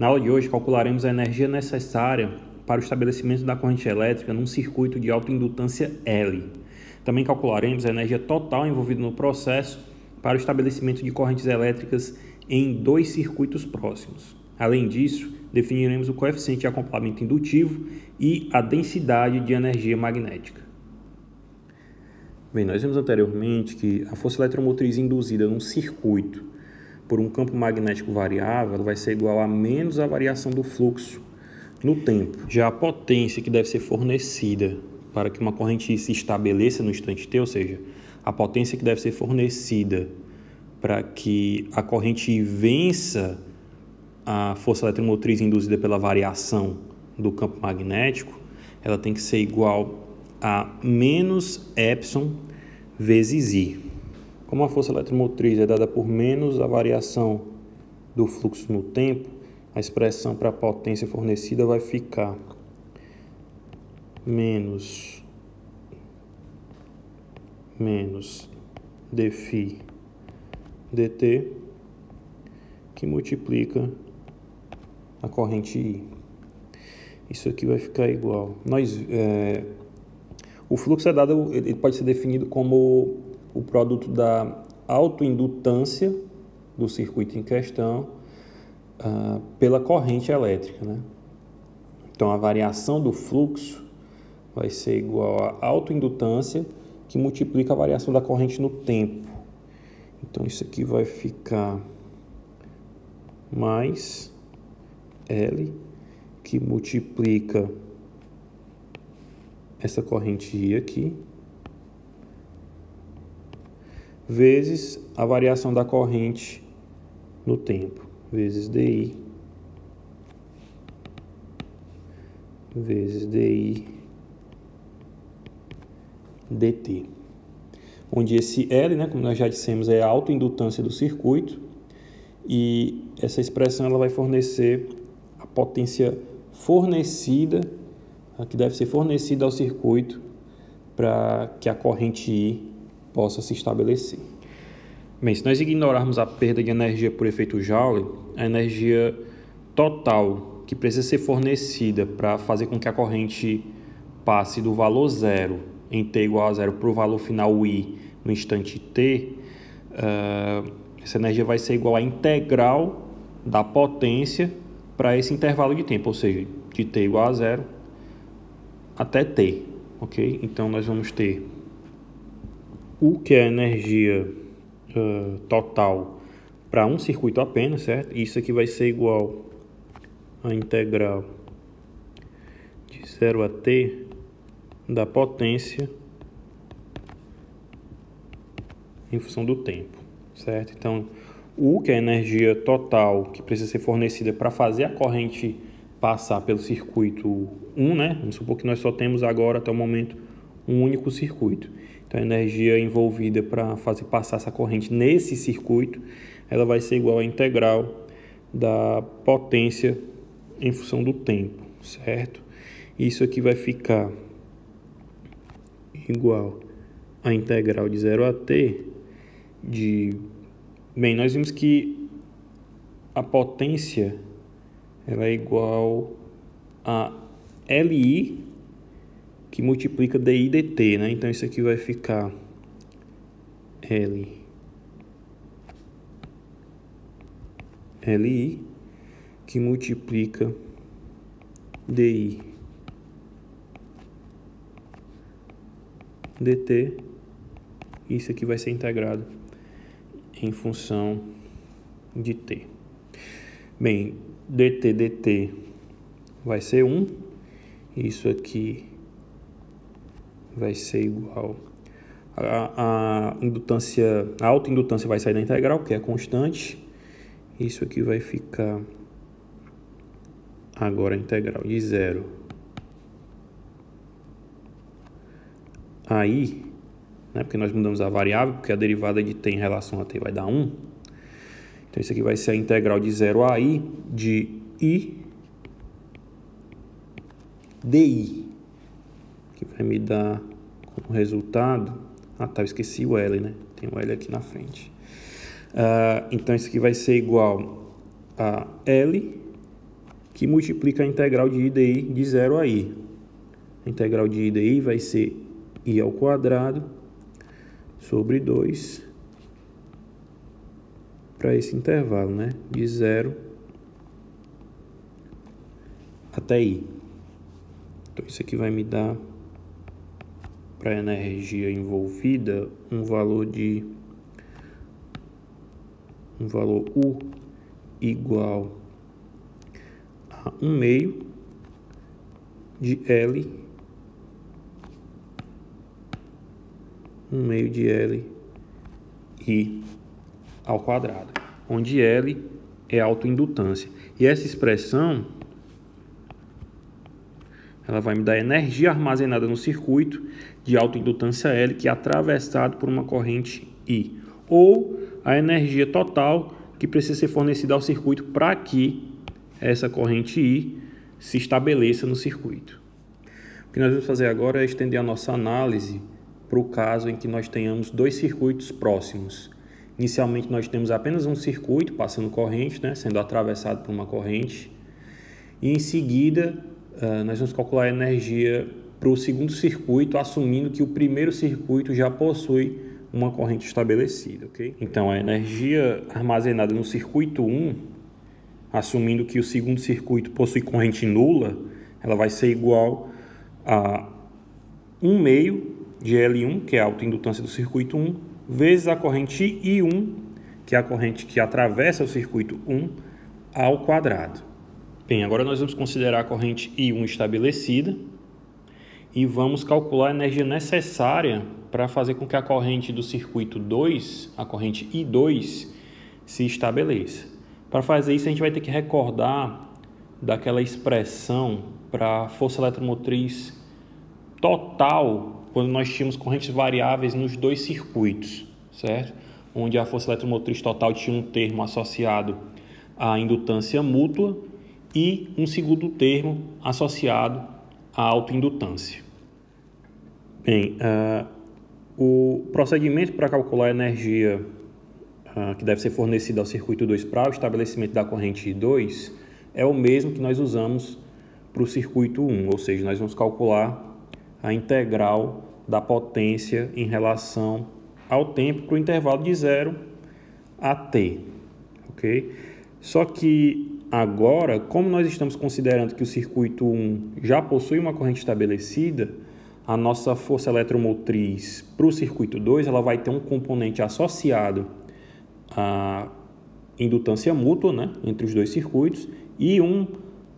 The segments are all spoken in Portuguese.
Na aula de hoje, calcularemos a energia necessária para o estabelecimento da corrente elétrica num circuito de autoindutância L. Também calcularemos a energia total envolvida no processo para o estabelecimento de correntes elétricas em dois circuitos próximos. Além disso, definiremos o coeficiente de acoplamento indutivo e a densidade de energia magnética. Bem, nós vimos anteriormente que a força eletromotriz induzida num circuito por um campo magnético variável vai ser igual a menos a variação do fluxo no tempo. Já a potência que deve ser fornecida para que uma corrente se estabeleça no instante t, ou seja, a potência que deve ser fornecida para que a corrente vença a força eletromotriz induzida pela variação do campo magnético, ela tem que ser igual a menos epsilon vezes I. Como a força eletromotriz é dada por menos a variação do fluxo no tempo, a expressão para a potência fornecida vai ficar menos dφ dt, que multiplica a corrente I. Isso aqui vai ficar igual. O fluxo é dado, ele pode ser definido como o produto da autoindutância do circuito em questão pela corrente elétrica, né? Então, a variação do fluxo vai ser igual à autoindutância que multiplica a variação da corrente no tempo. Então, isso aqui vai ficar mais L, que multiplica essa corrente I aqui, vezes a variação da corrente no tempo, vezes dI, vezes dI dt. Onde esse L, né, como nós já dissemos, é a autoindutância do circuito, e essa expressão ela vai fornecer a potência fornecida, que deve ser fornecida ao circuito para que a corrente I possa se estabelecer. Bem, se nós ignorarmos a perda de energia por efeito Joule, a energia total que precisa ser fornecida para fazer com que a corrente passe do valor zero em t igual a zero para o valor final I no instante t, essa energia vai ser igual à integral da potência para esse intervalo de tempo, ou seja, de t igual a zero até t, ok? Então, nós vamos ter U, que é a energia total para um circuito apenas, certo? Isso aqui vai ser igual à integral de 0 a t da potência em função do tempo, certo? Então, U, que é a energia total que precisa ser fornecida para fazer a corrente passar pelo circuito 1, né? Vamos supor que nós só temos agora, até o momento, um único circuito. Então, a energia envolvida para fazer passar essa corrente nesse circuito, ela vai ser igual à integral da potência em função do tempo, certo? Isso aqui vai ficar igual à integral de 0 a t de... Bem, nós vimos que a potência ela é igual a Li, que multiplica dI dt, né? Então, isso aqui vai ficar Li, que multiplica dI dt. Isso aqui vai ser integrado em função de t. Bem, dt vai ser 1. Isso aqui vai ser igual a autoindutância vai sair da integral, que é constante. Isso aqui vai ficar agora a integral de 0 a I, né, porque nós mudamos a variável, porque a derivada de t em relação a t vai dar 1. Então, isso aqui vai ser a integral de 0 a I de I dI, que vai me dar como resultado... eu esqueci o L, né? Tem o L aqui na frente. Então, isso aqui vai ser igual a L que multiplica a integral de I dI de 0 a I. A integral de I dI vai ser I ao quadrado sobre 2 para esse intervalo, né? De 0 até I. Então, isso aqui vai me dar, para a energia envolvida, um valor U igual a 1/2 de L, 1/2 de L I ao quadrado, onde L é a autoindutância. E essa expressão, ela vai me dar a energia armazenada no circuito de autoindutância L, que é atravessado por uma corrente I, ou a energia total que precisa ser fornecida ao circuito para que essa corrente I se estabeleça no circuito. O que nós vamos fazer agora é estender a nossa análise para o caso em que nós tenhamos dois circuitos próximos. Inicialmente nós temos apenas um circuito passando corrente, né, sendo atravessado por uma corrente, e em seguida nós vamos calcular a energia para o segundo circuito, assumindo que o primeiro circuito já possui uma corrente estabelecida, ok? Então, a energia armazenada no circuito 1, assumindo que o segundo circuito possui corrente nula, ela vai ser igual a 1/2 de L1, que é a autoindutância do circuito 1, vezes a corrente I1, que é a corrente que atravessa o circuito 1, ao quadrado. Bem, agora nós vamos considerar a corrente I1 estabelecida e vamos calcular a energia necessária para fazer com que a corrente do circuito 2, a corrente I2, se estabeleça. Para fazer isso, a gente vai ter que recordar daquela expressão para a força eletromotriz total, quando nós tínhamos correntes variáveis nos dois circuitos, certo? Onde a força eletromotriz total tinha um termo associado à indutância mútua e um segundo termo associado à autoindutância. Bem, o procedimento para calcular a energia que deve ser fornecida ao circuito 2 para o estabelecimento da corrente I2 é o mesmo que nós usamos para o circuito 1, ou seja, nós vamos calcular a integral da potência em relação ao tempo para o intervalo de 0 a t, ok? Só que agora, como nós estamos considerando que o circuito 1 já possui uma corrente estabelecida, a nossa força eletromotriz para o circuito 2 ela vai ter um componente associado à indutância mútua, né, entre os dois circuitos, e um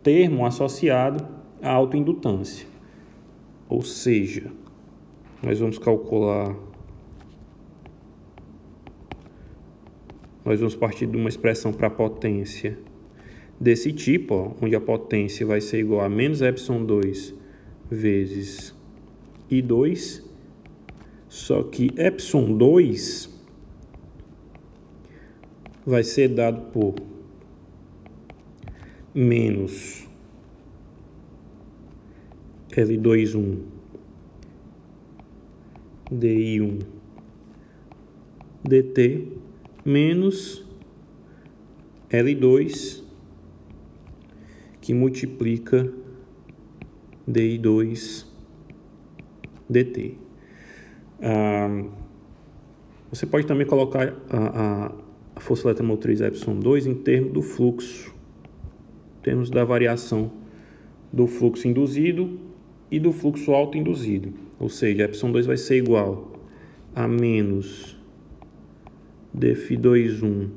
termo associado à autoindutância. Ou seja, nós vamos calcular, nós vamos partir de uma expressão para a potência desse tipo, ó, onde a potência vai ser igual a menos epsilon2 vezes I2, só que epsilon2 vai ser dado por menos L21 DI1 DT menos L2 que multiplica DI2 DT. Você pode também colocar a força eletromotriz epsilon2 em termos do fluxo, em termos da variação do fluxo induzido e do fluxo autoinduzido. Ou seja, epsilon2 vai ser igual a menos dφ2(1)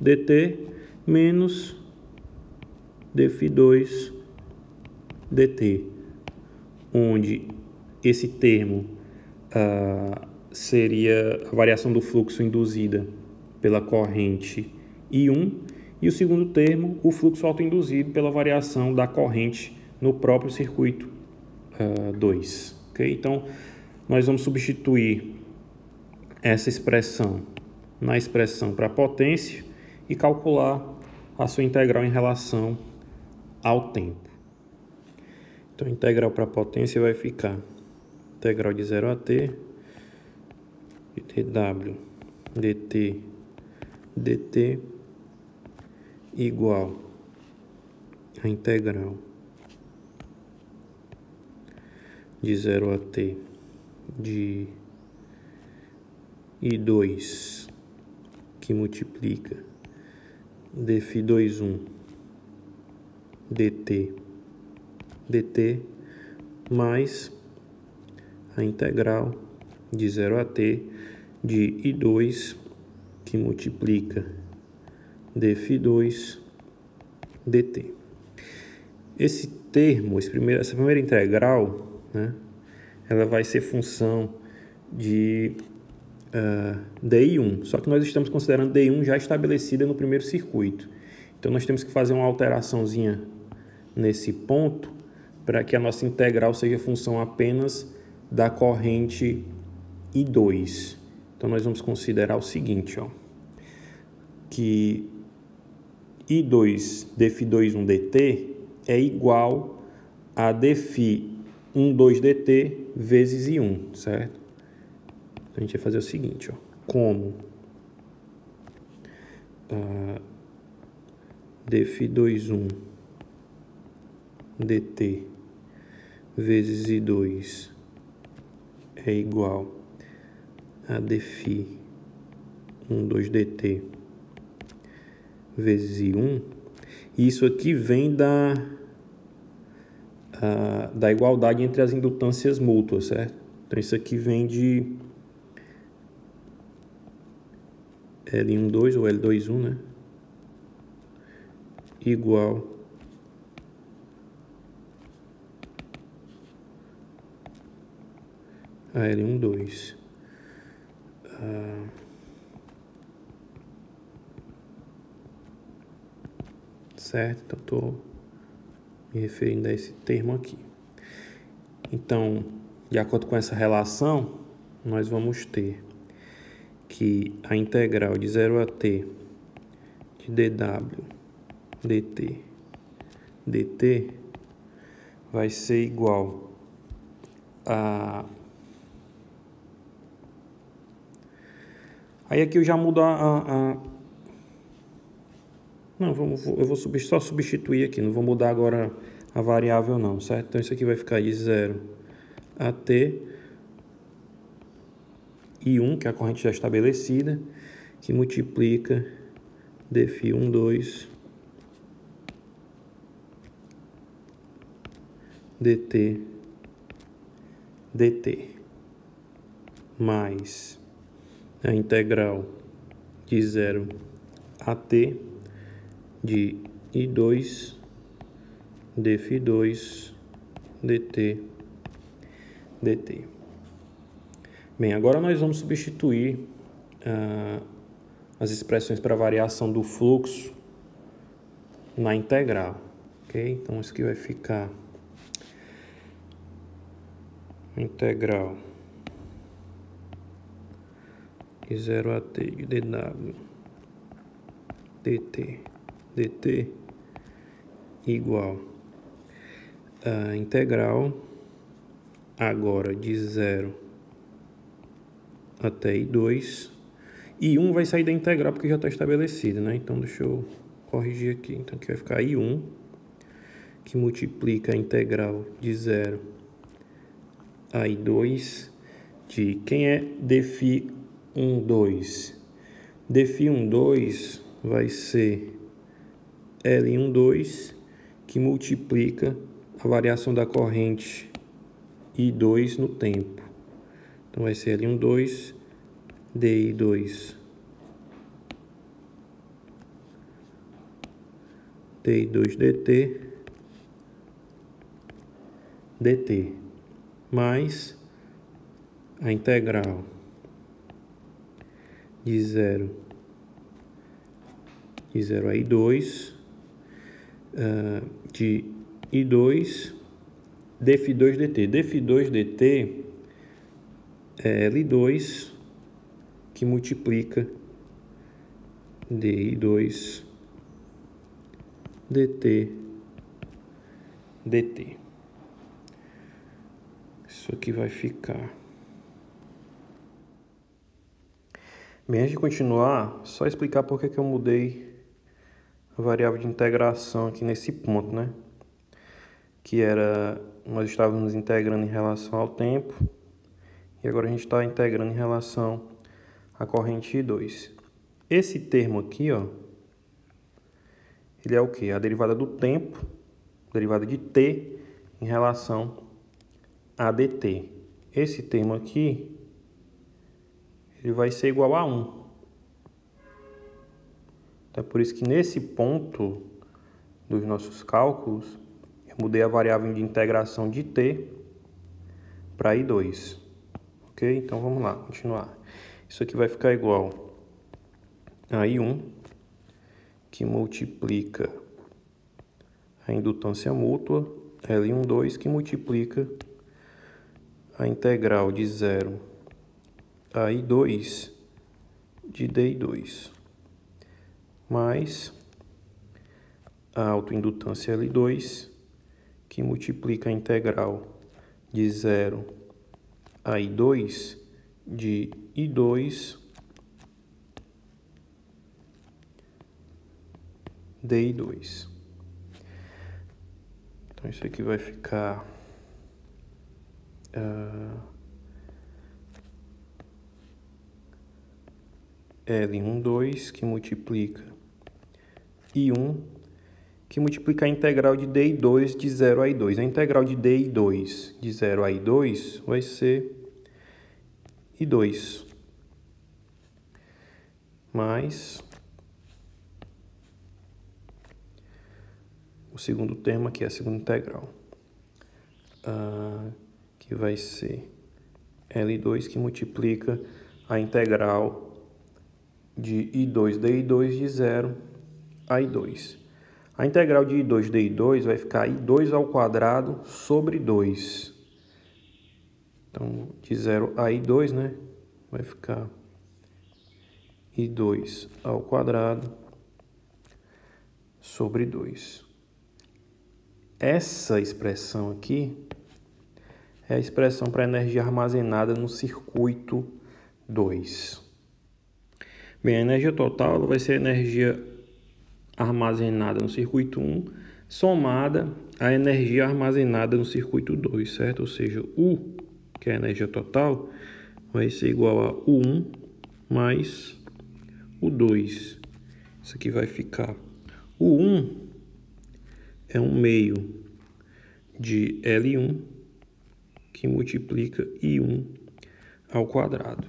dt menos dφ2 dt, onde esse termo seria a variação do fluxo induzida pela corrente I1 e o segundo termo, o fluxo autoinduzido pela variação da corrente no próprio circuito 2. Okay? Então, nós vamos substituir essa expressão na expressão para a potência e calcular a sua integral em relação ao tempo. Então, a integral para a potência vai ficar integral de 0 a t de dw dt dt igual a integral de 0 a t de I2 que multiplica dφ2,1 dt mais a integral de 0 a t de I2 que multiplica dφ2 dt. Esse termo, essa primeira integral, né, ela vai ser função de DI1, só que nós estamos considerando DI1 já estabelecida no primeiro circuito. Então nós temos que fazer uma alteraçãozinha nesse ponto para que a nossa integral seja função apenas da corrente I2. Então nós vamos considerar o seguinte, ó, que I2 dφ2,1 dt é igual a dφ1,2 dt vezes I1, certo? Então a gente vai fazer o seguinte, ó, como dφ2,1 dt vezes I2 é igual a dφ1,2 dt vezes I1, isso aqui vem da igualdade entre as indutâncias mútuas, certo? Então isso aqui vem de L12 ou L21, né? Igual a L12. Certo? Então, estou me referindo a esse termo aqui. Então, de acordo com essa relação, nós vamos ter que a integral de 0 a t de dw dt vai ser igual a... Aí aqui eu já mudo Não, eu vou só substituir aqui, não vou mudar agora a variável não, certo? Então isso aqui vai ficar de 0 a t I1, que é a corrente já estabelecida, que multiplica dφ1,2 dt mais a integral de 0 a t de I2 dφ2 dt. Bem, agora nós vamos substituir as expressões para variação do fluxo na integral, ok? Então isso aqui vai ficar integral de 0 a t de dw dt igual a integral agora de 0 até I2. I1 vai sair da integral porque já está estabelecido, né? Então deixa eu corrigir aqui. Então aqui vai ficar I1, que multiplica a integral de 0 a I2 de quem é dφ1,2. dφ1,2 vai ser L12, que multiplica a variação da corrente I2 no tempo. Então vai ser L12 dI2 dt mais a integral de 0 a I2 de I2 dφ2 dt. dφ2 dt é L2 que multiplica dI2 dt. Isso aqui vai ficar... Bem, antes de continuar, só explicar por que eu mudei a variável de integração aqui nesse ponto, né? Que era, nós estávamos integrando em relação ao tempo, e agora a gente está integrando em relação à corrente I2. Esse termo aqui, ó, ele é o quê? A derivada do tempo, derivada de t em relação a dt. Esse termo aqui, ele vai ser igual a 1. Então, é por isso que nesse ponto dos nossos cálculos, eu mudei a variável de integração de t para I2. Ok? Então, vamos lá, continuar. Isso aqui vai ficar igual a I1, que multiplica a indutância mútua, L12, que multiplica a integral de 0 a I2 de DI2, mais a autoindutância L2, que multiplica a integral de 0 a I2 de I2 DI2. Então, isso aqui vai ficar L12, que multiplica I1, que multiplica a integral de DI2 de 0 a I2. A integral de DI2 de 0 a I2 vai ser I2, mais o segundo termo aqui, a segunda integral, que vai ser L2, que multiplica a integral de I2 DI2 de 0 a I2. A integral de I2 DI2 vai ficar I2 ao quadrado sobre 2. Então, de 0 a I2, né, vai ficar I2 ao quadrado sobre 2. Essa expressão aqui é a expressão para a energia armazenada no circuito 2. Bem, a energia total vai ser a energia armazenada no circuito 1 somada à energia armazenada no circuito 2, certo? Ou seja, U, que é a energia total, vai ser igual a U1 mais U2. Isso aqui vai ficar U1 é 1/2 de L1, que multiplica I1 ao quadrado,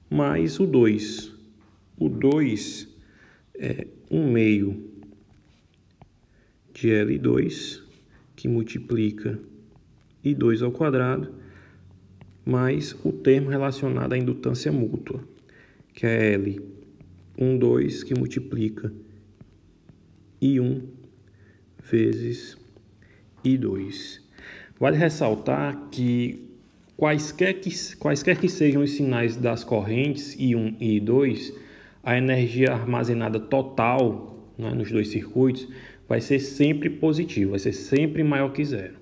mais o 2. O 2 é 1/2 de L2, que multiplica I2 ao quadrado, mais o termo relacionado à indutância mútua, que é L12, que multiplica I1 vezes I2. Vale ressaltar que quaisquer que sejam os sinais das correntes I1 e I2, a energia armazenada total, né, nos dois circuitos vai ser sempre positiva, vai ser sempre maior que zero.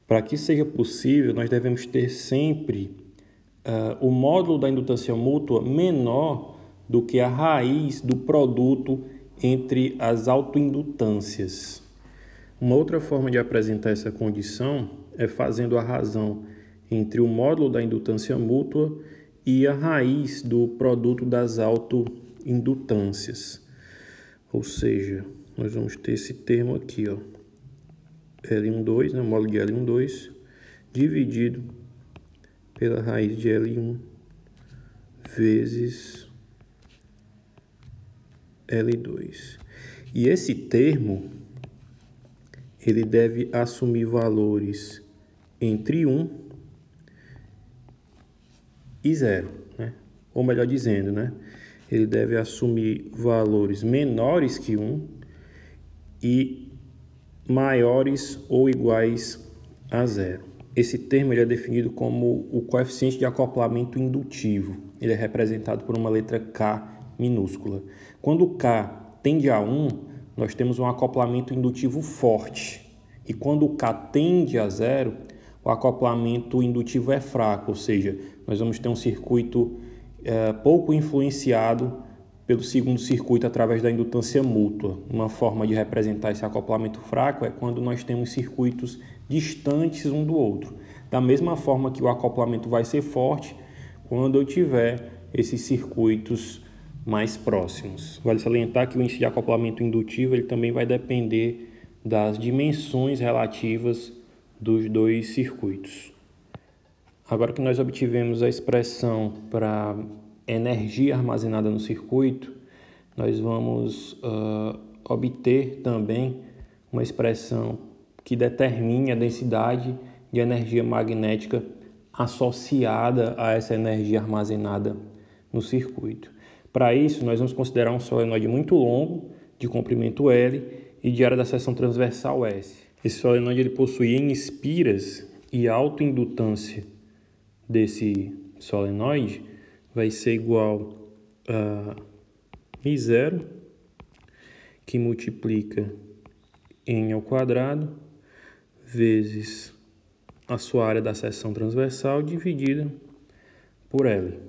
Para que seja possível, nós devemos ter sempre o módulo da indutância mútua menor do que a raiz do produto entre as autoindutâncias. Uma outra forma de apresentar essa condição é fazendo a razão entre o módulo da indutância mútua e a raiz do produto das autoindutâncias. Ou seja, nós vamos ter esse termo aqui, ó, L12, né, o módulo de L12, dividido pela raiz de L1 vezes L2. E esse termo, ele deve assumir valores entre 1 e 0, né? Ou melhor dizendo, né? Ele deve assumir valores menores que 1 e maiores ou iguais a 0. Esse termo ele é definido como o coeficiente de acoplamento indutivo. Ele é representado por uma letra K minúscula. Quando o K tende a 1, nós temos um acoplamento indutivo forte. E quando o K tende a 0, o acoplamento indutivo é fraco, ou seja, nós vamos ter um circuito pouco influenciado pelo segundo circuito através da indutância mútua. Uma forma de representar esse acoplamento fraco é quando nós temos circuitos distantes um do outro. Da mesma forma que o acoplamento vai ser forte quando eu tiver esses circuitos mais próximos. Vale salientar que o índice de acoplamento indutivo ele também vai depender das dimensões relativas dos dois circuitos. Agora que nós obtivemos a expressão para energia armazenada no circuito, nós vamos obter também uma expressão que determine a densidade de energia magnética associada a essa energia armazenada no circuito. Para isso, nós vamos considerar um solenoide muito longo, de comprimento L e de área da seção transversal S. Esse solenoide ele possui N espiras e a autoindutância desse solenoide vai ser igual a μ0, que multiplica N ao quadrado, vezes a sua área da seção transversal dividida por L.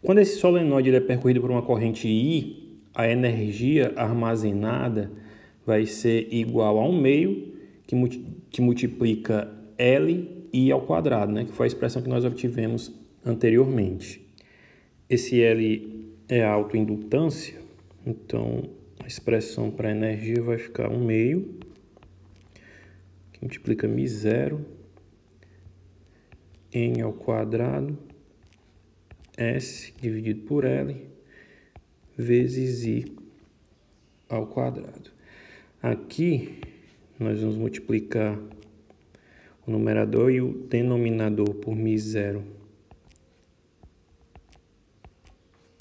Quando esse solenoide ele é percorrido por uma corrente I, a energia armazenada vai ser igual a 1/2, que multiplica L I ao quadrado, né? Que foi a expressão que nós obtivemos anteriormente. Esse L é a autoindutância, então a expressão para a energia vai ficar 1/2, que multiplica μ0, N ao quadrado, S dividido por L, vezes I ao quadrado. Aqui nós vamos multiplicar o numerador e o denominador por μ0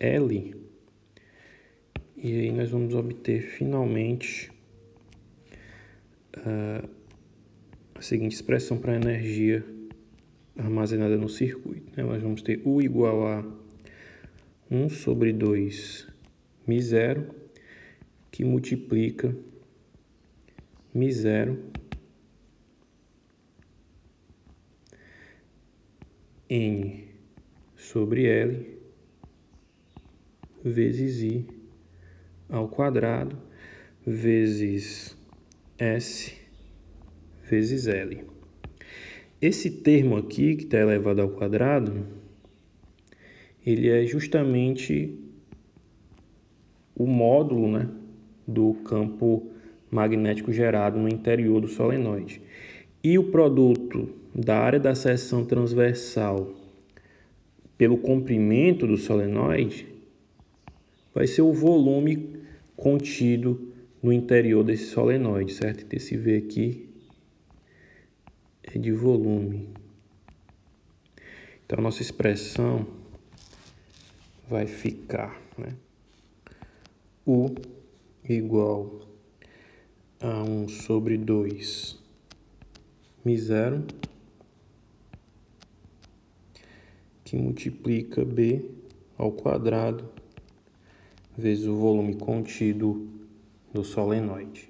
L, e aí nós vamos obter finalmente a seguinte expressão para a energia armazenada no circuito. Nós vamos ter U igual a 1/2 μ0, que multiplica μ0 N sobre L vezes I ao quadrado vezes S vezes L. Esse termo aqui, que está elevado ao quadrado, ele é justamente o módulo, né, do campo magnético gerado no interior do solenoide. E o produto da área da seção transversal pelo comprimento do solenoide vai ser o volume contido no interior desse solenoide, certo? Esse V aqui é de volume. Então, a nossa expressão vai ficar, né, U igual a 1/2 μ0, que multiplica B ao quadrado vezes o volume contido do solenoide.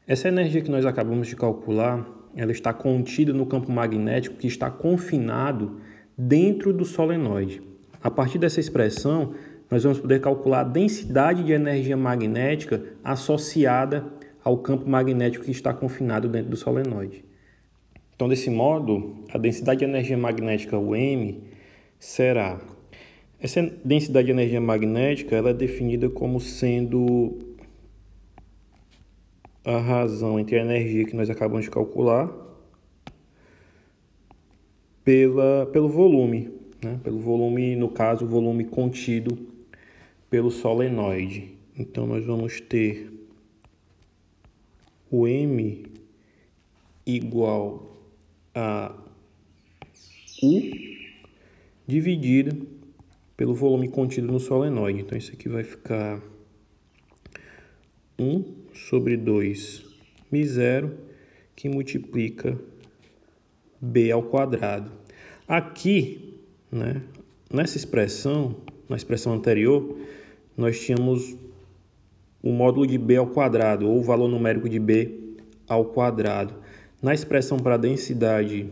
Essa energia que nós acabamos de calcular, ela está contida no campo magnético que está confinado dentro do solenoide. A partir dessa expressão, nós vamos poder calcular a densidade de energia magnética associada ao campo magnético que está confinado dentro do solenoide. Então, desse modo, a densidade de energia magnética, o M, será... Essa densidade de energia magnética ela é definida como sendo a razão entre a energia que nós acabamos de calcular pelo volume, né? Pelo volume, no caso, o volume contido pelo solenoide. Então, nós vamos ter o M igual a U dividido pelo volume contido no solenoide. Então, isso aqui vai ficar 1/2 μ0, que multiplica B ao quadrado. Aqui, né, nessa expressão, na expressão anterior, nós tínhamos o módulo de B ao quadrado, ou o valor numérico de B ao quadrado. Na expressão para a densidade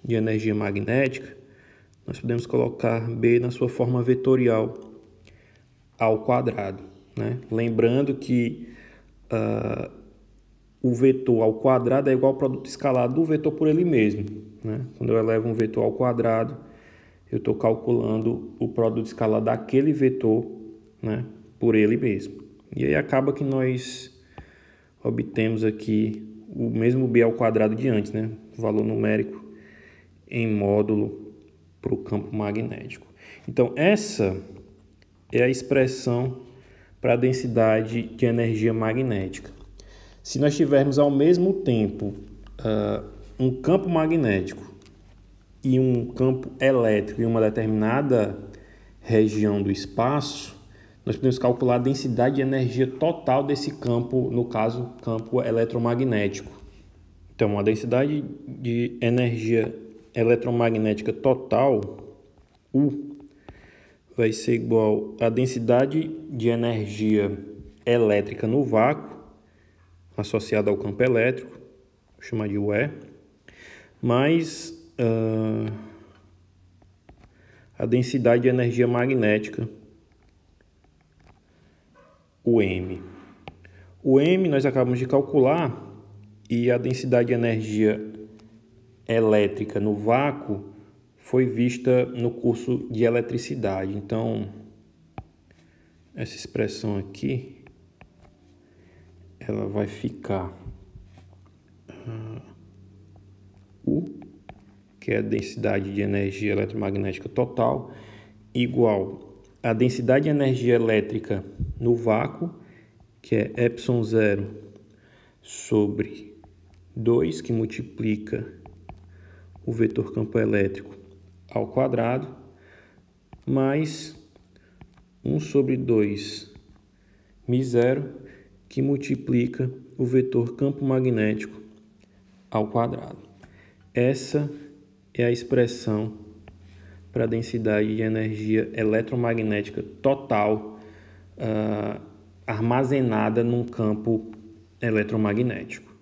de energia magnética, nós podemos colocar B na sua forma vetorial ao quadrado, né? Lembrando que o vetor ao quadrado é igual ao produto escalar do vetor por ele mesmo, né? Quando eu elevo um vetor ao quadrado, eu estou calculando o produto escalar daquele vetor, né, por ele mesmo. E aí acaba que nós obtemos aqui o mesmo b ao quadrado de antes, né? Valor numérico em módulo para o campo magnético. Então, essa é a expressão para a densidade de energia magnética. Se nós tivermos ao mesmo tempo um campo magnético e um campo elétrico em uma determinada região do espaço, nós podemos calcular a densidade de energia total desse campo, no caso, campo eletromagnético. Então, a densidade de energia eletromagnética total, U, vai ser igual à densidade de energia elétrica no vácuo, associada ao campo elétrico, vou chamar de UE, mais a densidade de energia magnética, o M. O M nós acabamos de calcular e a densidade de energia elétrica no vácuo foi vista no curso de eletricidade. Então, essa expressão aqui, ela vai ficar U, que é a densidade de energia eletromagnética total, igual a densidade de energia elétrica no vácuo, que é ε0 sobre 2, que multiplica o vetor campo elétrico ao quadrado, mais 1 sobre 2 μ0, que multiplica o vetor campo magnético ao quadrado. Essa é a expressão para a densidade de energia eletromagnética total armazenada num campo eletromagnético.